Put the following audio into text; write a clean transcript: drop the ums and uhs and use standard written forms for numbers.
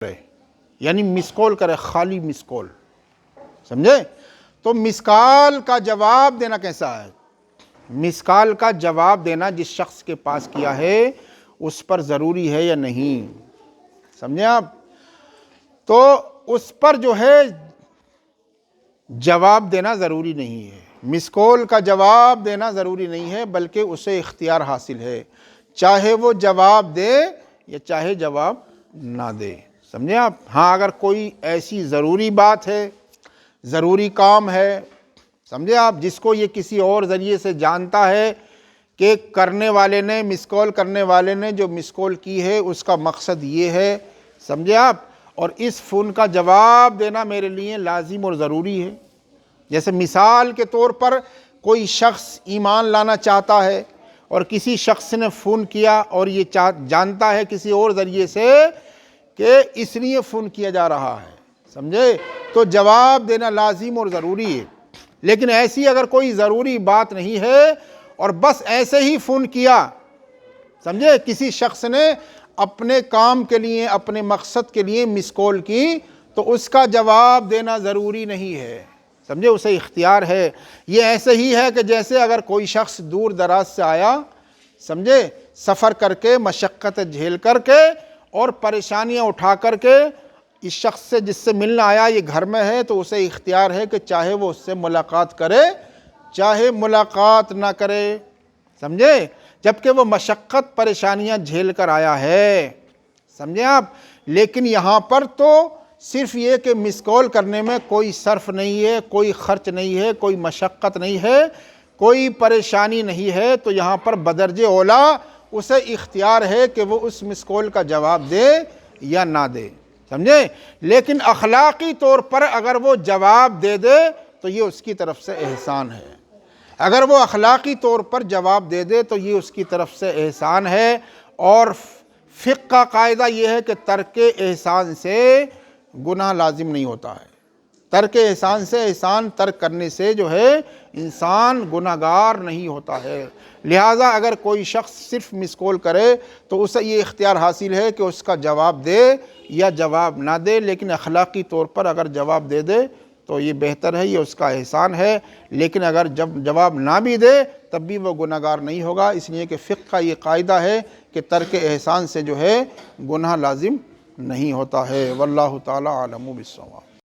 کرے، یعنی مس کال کرے، خالی مس کال، سمجھے؟ تو مس کال کا جواب دینا کیسا ہے؟ مس کال کا جواب دینا جس شخص کے پاس کیا ہے اس پر ضروری ہے یا نہیں، سمجھے آپ؟ تو اس پر جو ہے جواب دینا ضروری نہیں ہے، مس کال کا جواب دینا ضروری نہیں ہے، بلکہ اسے اختیار حاصل ہے، چاہے وہ جواب دے یا چاہے جواب نہ دے، سمجھے آپ؟ ہاں، اگر کوئی ایسی ضروری بات ہے، ضروری کام ہے، سمجھے آپ، جس کو یہ کسی اور ذریعے سے جانتا ہے کہ کرنے والے نے، مس کال کرنے والے نے جو مس کال کی ہے اس کا مقصد یہ ہے، سمجھے آپ، اور اس فون کا جواب دینا میرے لیے لازم اور ضروری ہے۔ جیسے مثال کے طور پر کوئی شخص ایمان لانا چاہتا ہے اور کسی شخص نے فون کیا اور یہ جانتا ہے کسی اور ذریعے سے کہ اس لیے فون کیا جا رہا ہے، سمجھے؟ تو جواب دینا لازم اور ضروری ہے۔ لیکن ایسی اگر کوئی ضروری بات نہیں ہے اور بس ایسے ہی فون کیا، سمجھے، کسی شخص نے اپنے کام کے لیے، اپنے مقصد کے لیے مس کال کی، تو اس کا جواب دینا ضروری نہیں ہے، سمجھے، اسے اختیار ہے۔ یہ ایسے ہی ہے کہ جیسے اگر کوئی شخص دور دراز سے آیا، سمجھے، سفر کر کے، مشقت جھیل کر کے اور پریشانیاں اٹھا کر کے اس شخص سے جس سے ملنا آیا یہ گھر میں ہے، تو اسے اختیار ہے کہ چاہے وہ اس سے ملاقات کرے چاہے ملاقات نہ کرے، سمجھے، جبکہ وہ مشقت پریشانیاں جھیل کر آیا ہے، سمجھے آپ؟ لیکن یہاں پر تو صرف یہ کہ مس کال کرنے میں کوئی صرف نہیں ہے، کوئی خرچ نہیں ہے، کوئی مشقت نہیں ہے، کوئی پریشانی نہیں ہے، تو یہاں پر بدرجہ اولیٰ اسے اختیار ہے کہ وہ اس مس کال کا جواب دے یا نہ دے، سمجھے؟ لیکن اخلاقی طور پر اگر وہ جواب دے دے تو یہ اس کی طرف سے احسان ہے، اگر وہ اخلاقی طور پر جواب دے دے تو یہ اس کی طرف سے احسان ہے۔ اور فقہ کا قاعدہ یہ ہے کہ ترک احسان سے گناہ لازم نہیں ہوتا ہے، ترک احسان سے، احسان ترک کرنے سے جو ہے انسان گناہگار نہیں ہوتا ہے۔ لہٰذا اگر کوئی شخص صرف مس کال کرے تو اسے یہ اختیار حاصل ہے کہ اس کا جواب دے یا جواب نہ دے، لیکن اخلاقی طور پر اگر جواب دے دے تو یہ بہتر ہے، یہ اس کا احسان ہے۔ لیکن اگر جب جواب نہ بھی دے تب بھی وہ گناہگار نہیں ہوگا، اس لیے کہ فقہ کا یہ قاعدہ ہے کہ ترک احسان سے جو ہے گناہ لازم نہیں ہوتا ہے۔ واللہ تعالی عالم بالصواب۔